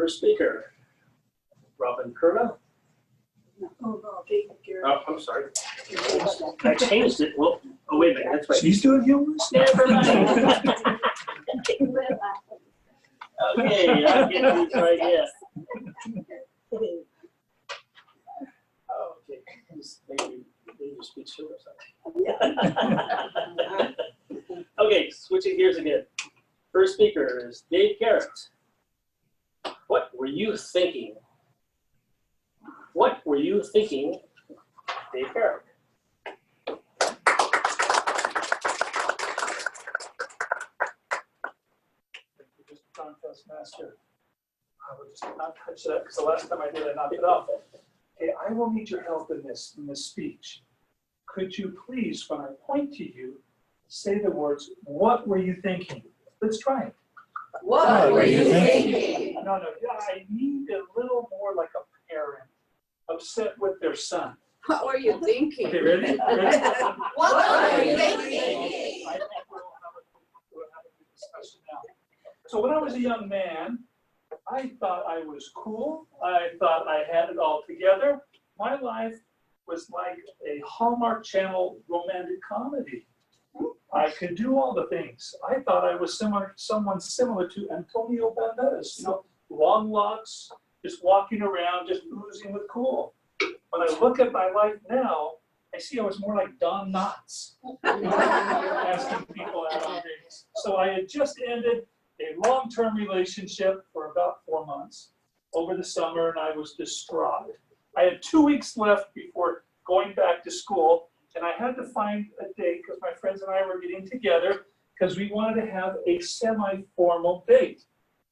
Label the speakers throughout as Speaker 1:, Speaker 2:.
Speaker 1: First speaker, Robin Curda.
Speaker 2: Oh, no, Garrett.
Speaker 1: Oh, I'm sorry. I changed it. Well, oh, wait a minute. That's right.
Speaker 3: She's doing humorous?
Speaker 1: Never mind. Okay, I'll get these right here. Okay, maybe you speak short or something. Okay, switching gears again. First speaker is Dave Garrett. What were you thinking? What were you thinking, Dave Garrett?
Speaker 3: Downtown Toastmaster. I will just not touch that because the last time I did, I knocked it off. Okay, I will need your help in this speech. Could you please, when I point to you, say the words, what were you thinking? Let's try it.
Speaker 2: What were you thinking?
Speaker 3: No, I need a little more like a parent upset with their son.
Speaker 2: What were you thinking?
Speaker 3: Okay, ready?
Speaker 2: What were you thinking?
Speaker 3: I think we'll have a good discussion now. So when I was a young man, I thought I was cool. I thought I had it all together. My life was like a Hallmark Channel romantic comedy. I could do all the things. I thought I was someone similar to Antonio Banderas, you know, long locks, just walking around, just oozing with cool. When I look at my life now, I see I was more like Don Knotts, asking people out on dates. So I had just ended a long-term relationship for about 4 months over the summer, and I was distraught. I had 2 weeks left before going back to school, and I had to find a date because my friends and I were getting together because we wanted to have a semi-formal date.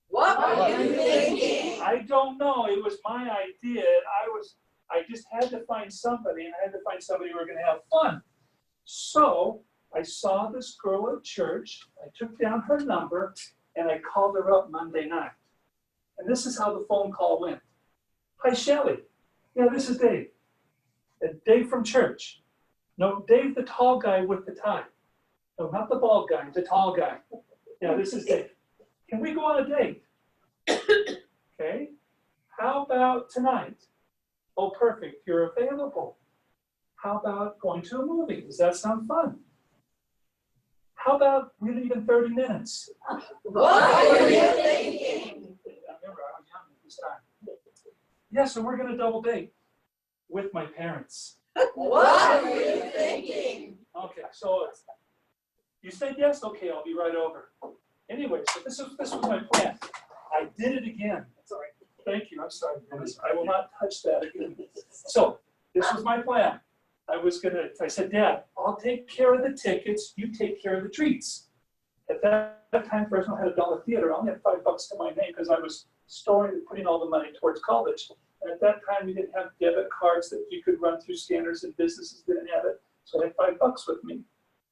Speaker 2: What were you thinking?
Speaker 3: I don't know. It was my idea. I just had to find somebody, and I had to find somebody who were going to have fun. So I saw this girl at church. I took down her number, and I called her up Monday night. And this is how the phone call went. Hi, Shelly. Yeah, this is Dave. Dave from church. No, Dave, the tall guy with the tie. No, not the bald guy, the tall guy. Yeah, this is Dave. Can we go on a date? Okay. How about tonight? Oh, perfect. You're available. How about going to a movie? Does that sound fun? How about we leave in 30 minutes?
Speaker 2: What were you thinking?
Speaker 3: I remember I was young at this time. Yeah, so we're going to double date with my parents.
Speaker 2: What were you thinking?
Speaker 3: Okay, so you said yes? Okay, I'll be right over. Anyway, so this was my plan. I did it again. Sorry. Thank you. I'm sorry, Dennis. I will not touch that again. So this was my plan. I said, Dad, I'll take care of the tickets. You take care of the treats. At that time, Fresno had a dollar theater. I only had $5 to my name because I was storing and putting all the money towards college. And at that time, we didn't have debit cards that you could run through scanners, and businesses didn't have it. So I had $5 with me.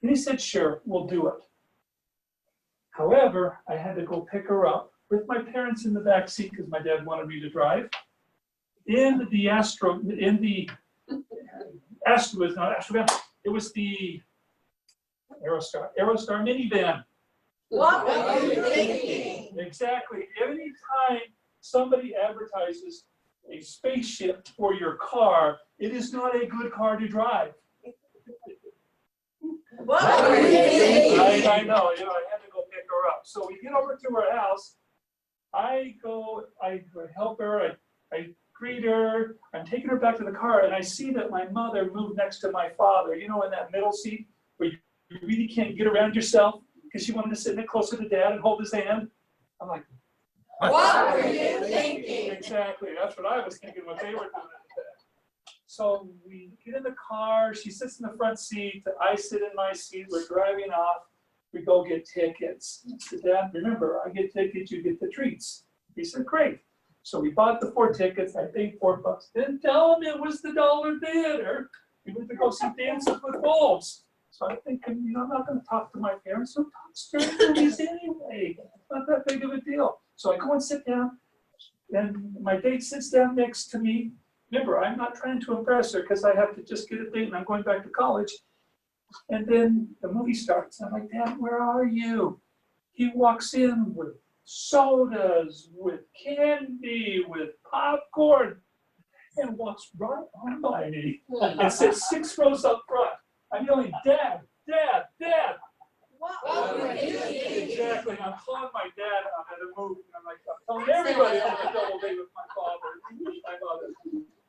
Speaker 3: And he said, sure, we'll do it. However, I had to go pick her up with my parents in the back seat because my dad wanted me to drive. It was the Aerostar minivan.
Speaker 2: What were you thinking?
Speaker 3: Exactly. Anytime somebody advertises a spaceship for your car, it is not a good car to drive.
Speaker 2: What were you thinking?
Speaker 3: I know, I had to go pick her up. So we get over to her house. I help her, I greet her, I'm taking her back to the car, and I see that my mother moved next to my father, you know, in that middle seat where you really can't get around yourself because she wanted to sit in it closer to Dad and hold his hand. I'm like,
Speaker 2: What were you thinking?
Speaker 3: Exactly, that's what I was thinking when they were doing it. So we get in the car, she sits in the front seat, I sit in my seat, we're driving off, we go get tickets. I said, Dad, remember, I get tickets, you get the treats. He said, great. So we bought the 4 tickets, I paid $4. Didn't tell him it was the dollar theater. We went to go see Dances with Wolves. So I'm thinking, I'm not going to talk to my parents, so talk during movies anyway. It's not that big of a deal. So I go and sit down, and my date sits down next to me. Remember, I'm not trying to impress her because I have to just get a date and I'm going back to college. And then the movie starts. I'm like, Dad, where are you? He walks in with sodas, with candy, with popcorn, and walks right on by me and sits 6 rows up front. I'm yelling, Dad, Dad, Dad.
Speaker 2: What were you thinking?
Speaker 3: Exactly. I'm calling my dad at a movie, and I'm like, I'm telling everybody I'm gonna double date with my father, my mother.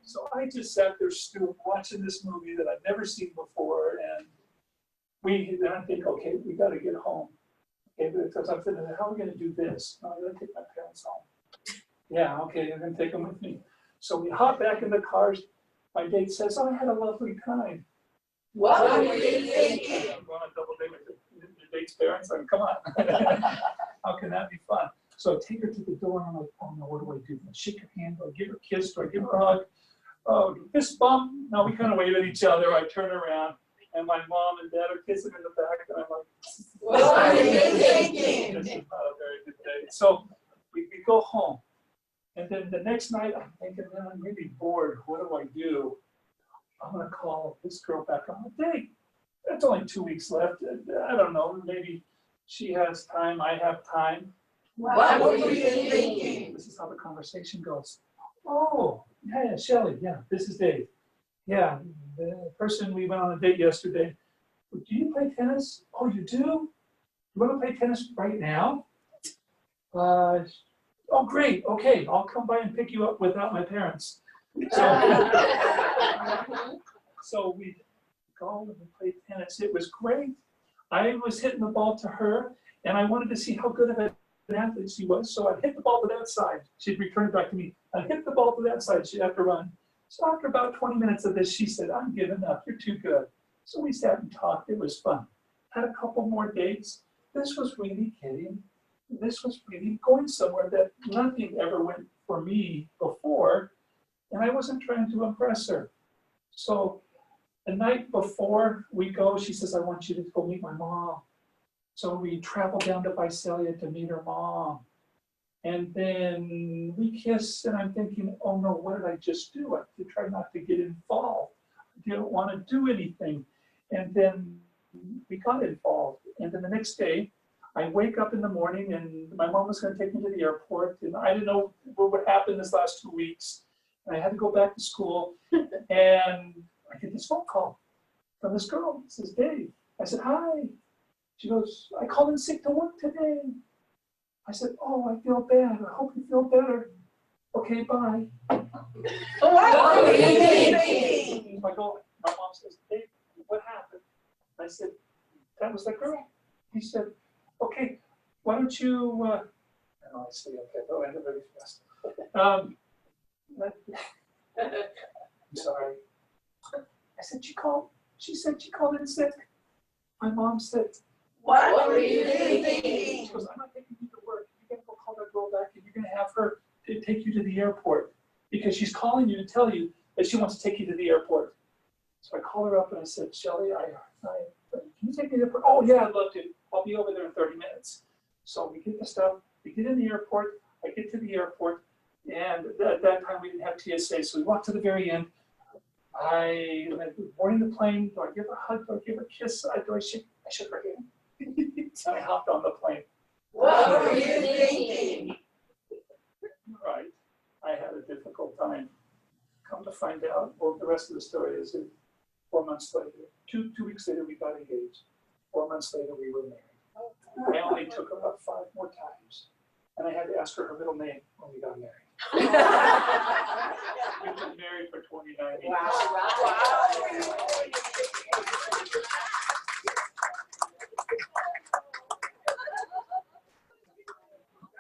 Speaker 3: So I just sat there stewing, watching this movie that I'd never seen before, and then I think, okay, we got to get home. Okay, but I'm thinking, how are we going to do this? No, I'm going to take my parents home. Yeah, okay, I'm going to take them with me. So we hop back in the cars. My date says, oh, I had a lovely time.
Speaker 2: What were you thinking?
Speaker 3: I'm going on a double date with your date's parents. I mean, come on. How can that be fun? So I take her to the door, and I'm like, oh no, what do I do? Do I shake her hand? Do I give her a kiss? Do I give her a hug? Oh, fist bump. No, we kind of wave at each other. I turn around, and my mom and dad are kissing in the back, and I'm like,
Speaker 2: What were you thinking?
Speaker 3: this is not a very good day. So we go home. And then the next night, I'm thinking, man, I'm really bored. What do I do? I'm going to call this girl back on a date. It's only 2 weeks left. I don't know. Maybe she has time. I have time.
Speaker 2: What were you thinking?
Speaker 3: This is how the conversation goes. Oh, yeah, Shelly. Yeah, this is Dave. Yeah, the person we went on a date yesterday. Do you play tennis? Oh, you do? You want to play tennis right now? Oh, great. Okay, I'll come by and pick you up without my parents. So we go and we played tennis. It was great. I was hitting the ball to her, and I wanted to see how good of an athlete she was. So I hit the ball to that side. She'd return it back to me. I hit the ball to that side. She'd have to run. So after about 20 minutes of this, she said, I'm giving up. You're too good. So we sat and talked. It was fun. Had a couple more dates. This was really kidding. This was really going somewhere that nothing ever went for me before, and I wasn't trying to impress her. So the night before we go, she says, I want you to go meet my mom. So we travel down to Visalia to meet her mom. And then we kiss, and I'm thinking, oh no, what did I just do? I try not to get involved. I didn't want to do anything. And then we got involved. And then the next day, I wake up in the morning, and my mom was going to take me to the airport, and I didn't know what would happen this last 2 weeks. And I had to go back to school, and I get this phone call from this girl. It says, Dave. I said, hi. She goes, I called in sick to work today. I said, oh, I feel bad. I hope you feel better. Okay, bye.
Speaker 2: What were you thinking?
Speaker 3: I go, my mom says, Dave, what happened? I said, that was that girl. He said, okay, why don't you, I say, okay, go end it really fast. I'm sorry. I said, she said she called in sick. My mom said,
Speaker 2: What were you thinking?
Speaker 3: she goes, I'm not taking you to work. You're going to go call that girl back, and you're going to have her take you to the airport, because she's calling you to tell you that she wants to take you to the airport. So I called her up and I said, Shelly, can you take me to the airport? Oh yeah, I'd love to. I'll be over there in 30 minutes. So we get the stuff, we get in the airport, I get to the airport, and at that time we didn't have TSA, so we walked to the very end. I boarding the plane. Do I give her a hug? Do I give her a kiss? I shook her hand. So I hopped on the plane.
Speaker 2: What were you thinking?
Speaker 3: Right. I had a difficult time. Come to find out, well, the rest of the story is that 4 months later, two weeks later, we got engaged. 4 months later, we were married. I only took her about 5 more times, and I had to ask her her middle name when we got married. We've been married for 29 years.
Speaker 2: Wow.